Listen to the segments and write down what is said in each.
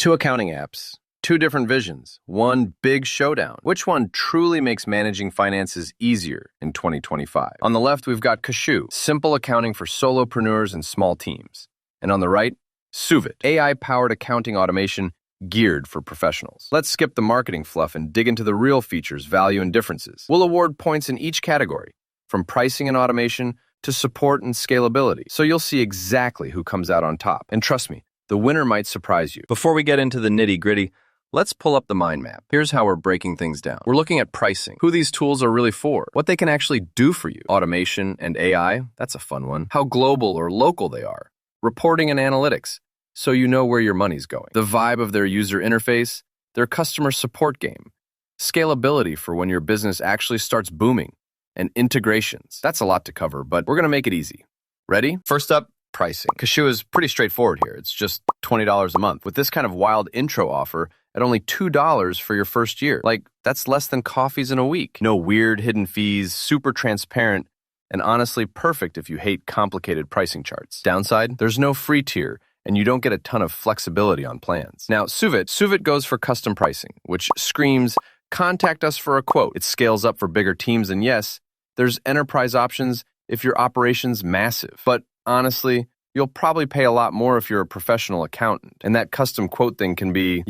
Two accounting apps, two different visions, one big showdown. Which one truly makes managing finances easier in 2025? On the left, we've got Kashoo, simple accounting for solopreneurs and small teams. And on the right, Suvit, AI-powered accounting automation geared for professionals. Let's skip the marketing fluff and dig into the real features, value, and differences. We'll award points in each category, from pricing and automation to support and scalability, so you'll see exactly who comes out on top. And trust me, the winner might surprise you. Before we get into the nitty-gritty, let's pull up the mind map. Here's how we're breaking things down. We're looking at pricing, who these tools are really for, what they can actually do for you. Automation and AI, that's a fun one. How global or local they are. Reporting and analytics, so you know where your money's going. The vibe of their user interface, their customer support game. Scalability for when your business actually starts booming. And integrations. That's a lot to cover, but we're going to make it easy. Ready? First up, pricing. Kashoo is pretty straightforward here. It's just $20 a month. With this kind of wild intro offer at only $2 for your first year. Like, that's less than coffees in a week. No weird hidden fees, super transparent, and honestly perfect if you hate complicated pricing charts. Downside, there's no free tier, and you don't get a ton of flexibility on plans. Now, Suvit goes for custom pricing, which screams, contact us for a quote. It scales up for bigger teams, and yes, there's enterprise options if your operation's massive. But honestly, you'll probably pay a lot more if you're a professional accountant. And that custom quote thing can be,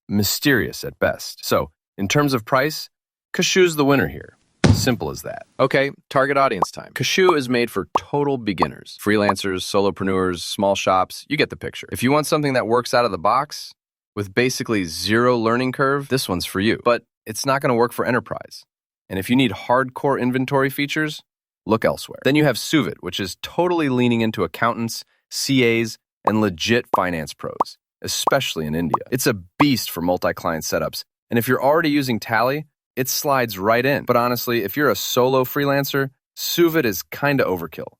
mysterious at best. So, in terms of price, Kashoo's the winner here. Simple as that. Okay, target audience time. Kashoo is made for total beginners. Freelancers, solopreneurs, small shops, you get the picture. If you want something that works out of the box, with basically zero learning curve, this one's for you. But it's not going to work for enterprise. And if you need hardcore inventory features, look elsewhere. Then you have Suvit, which is totally leaning into accountants, CAs, and legit finance pros, especially in India. It's a beast for multi-client setups. And if you're already using Tally, it slides right in. But honestly, if you're a solo freelancer, Suvit is kinda overkill.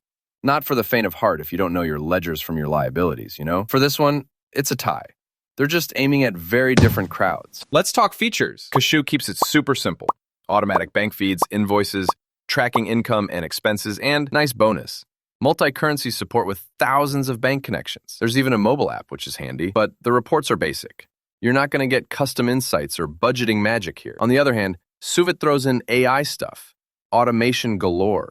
Not for the faint of heart if you don't know your ledgers from your liabilities, you know? For this one, it's a tie. They're just aiming at very different crowds. Let's talk features. Kashoo keeps it super simple. Automatic bank feeds, invoices, tracking income and expenses, and nice bonus, multi-currency support with thousands of bank connections. There's even a mobile app, which is handy, but the reports are basic. You're not going to get custom insights or budgeting magic here. On the other hand, Suvit throws in AI stuff, automation galore,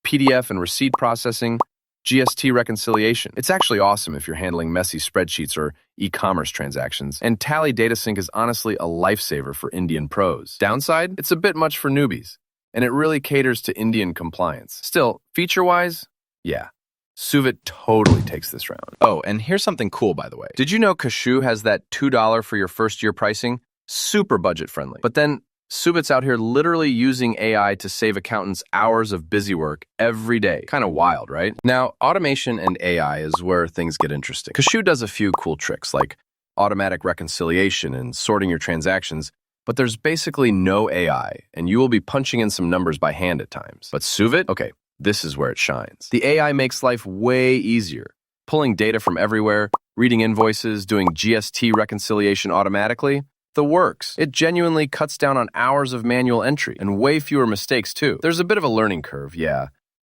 PDF and receipt processing, GST reconciliation. It's actually awesome if you're handling messy spreadsheets or e-commerce transactions. And Tally Data Sync is honestly a lifesaver for Indian pros. Downside, it's a bit much for newbies, and it really caters to Indian compliance. Still, feature-wise, Suvit totally takes this round. Oh, and here's something cool, by the way. Did you know Kashoo has that $2 for your first year pricing? Super budget-friendly. But then, Suvit's out here literally using AI to save accountants hours of busy work every day. Kind of wild, right? Now, automation and AI is where things get interesting. Kashoo does a few cool tricks, like automatic reconciliation and sorting your transactions, but there's basically no AI, and you will be punching in some numbers by hand at times. But Suvit? Okay, this is where it shines. The AI makes life way easier, pulling data from everywhere, reading invoices, doing GST reconciliation automatically. The works. It genuinely cuts down on hours of manual entry and way fewer mistakes too. There's a bit of a learning curve,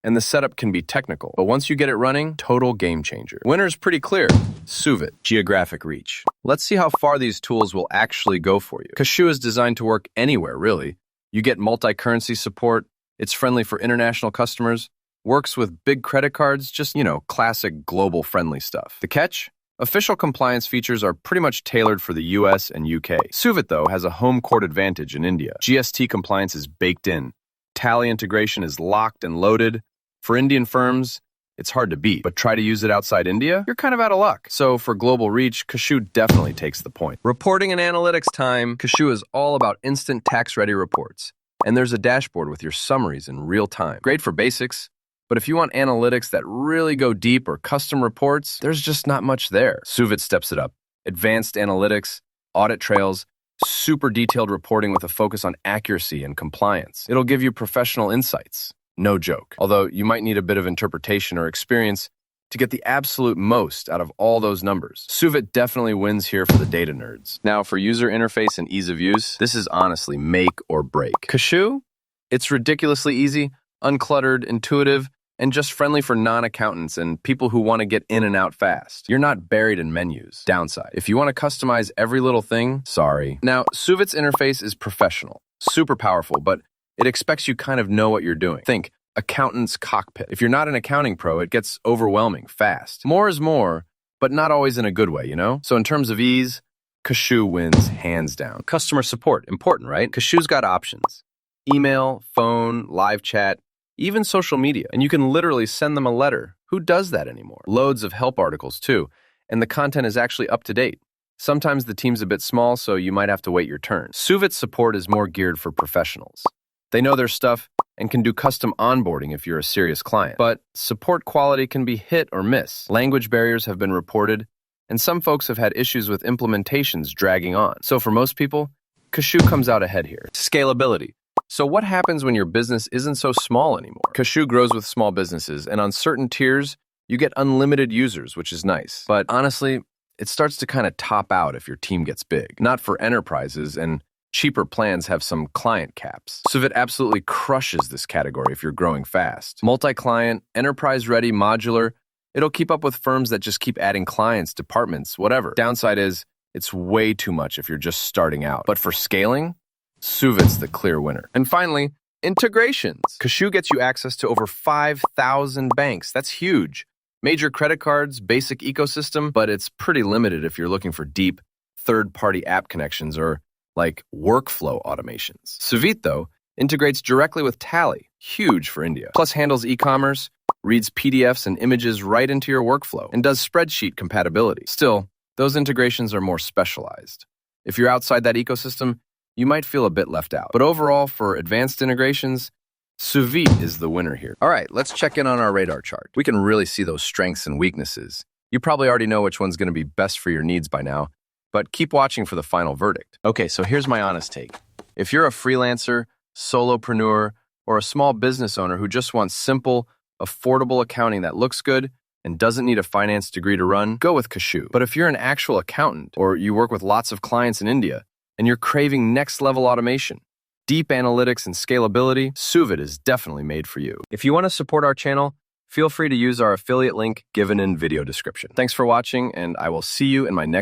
and the setup can be technical, but once you get it running, total game changer. Winner's pretty clear. Suvit, geographic reach. Let's see how far these tools will actually go for you. Kashoo is designed to work anywhere, really. You get multi-currency support, it's friendly for international customers, works with big credit cards, just, classic global friendly stuff. The catch? Official compliance features are pretty much tailored for the US and UK. Suvit, though, has a home court advantage in India. GST compliance is baked in. Tally integration is locked and loaded. For Indian firms, it's hard to beat, but try to use it outside India, you're kind of out of luck. So for global reach, Kashoo definitely takes the point. Reporting and analytics time. Kashoo is all about instant tax-ready reports. And there's a dashboard with your summaries in real time. Great for basics. But if you want analytics that really go deep or custom reports, there's just not much there. Suvit steps it up. Advanced analytics, audit trails, super detailed reporting with a focus on accuracy and compliance. It'll give you professional insights. No joke. Although you might need a bit of interpretation or experience to get the absolute most out of all those numbers. Suvit definitely wins here for the data nerds. Now, for user interface and ease of use, this is honestly make or break. Kashoo? It's ridiculously easy, uncluttered, intuitive, and just friendly for non-accountants and people who want to get in and out fast. You're not buried in menus. Downside: if you want to customize every little thing, sorry. Now, Suvit's interface is professional, super powerful, but it expects you kind of know what you're doing. Think accountant's cockpit. If you're not an accounting pro, it gets overwhelming fast. More is more, but not always in a good way, you know? So in terms of ease, Kashoo wins hands down. Customer support, important, right? Kashoo's got options: email, phone, live chat, even social media. And you can literally send them a letter. Who does that anymore? Loads of help articles too, and the content is actually up to date. Sometimes the team's a bit small, so you might have to wait your turn. Suvit's support is more geared for professionals. They know their stuff and can do custom onboarding if you're a serious client. But support quality can be hit or miss. Language barriers have been reported, and some folks have had issues with implementations dragging on. So for most people, Kashoo comes out ahead here. Scalability. So what happens when your business isn't so small anymore? Kashoo grows with small businesses, and on certain tiers, you get unlimited users, which is nice. But honestly, it starts to kind of top out if your team gets big. Not for enterprises, and cheaper plans have some client caps. Suvit absolutely crushes this category if you're growing fast. Multi-client, enterprise-ready, modular, it'll keep up with firms that just keep adding clients, departments, whatever. Downside is, it's way too much if you're just starting out. But for scaling, Suvit's the clear winner. And finally, integrations. Kashoo gets you access to over 5,000 banks. That's huge. Major credit cards, basic ecosystem, but it's pretty limited if you're looking for deep third-party app connections or like workflow automations. Suvit, though, integrates directly with Tally, huge for India. Plus handles e-commerce, reads PDFs and images right into your workflow, and does spreadsheet compatibility. Still, those integrations are more specialized. If you're outside that ecosystem, you might feel a bit left out. But overall, for advanced integrations, Suvit is the winner here. All right, let's check in on our radar chart. We can really see those strengths and weaknesses. You probably already know which one's going to be best for your needs by now, but keep watching for the final verdict. Okay, so here's my honest take. If you're a freelancer, solopreneur, or a small business owner who just wants simple, affordable accounting that looks good and doesn't need a finance degree to run, go with Kashoo. But if you're an actual accountant, or you work with lots of clients in India, and you're craving next-level automation, deep analytics, and scalability, Suvit is definitely made for you. If you want to support our channel, feel free to use our affiliate link given in video description. Thanks for watching, and I will see you in my next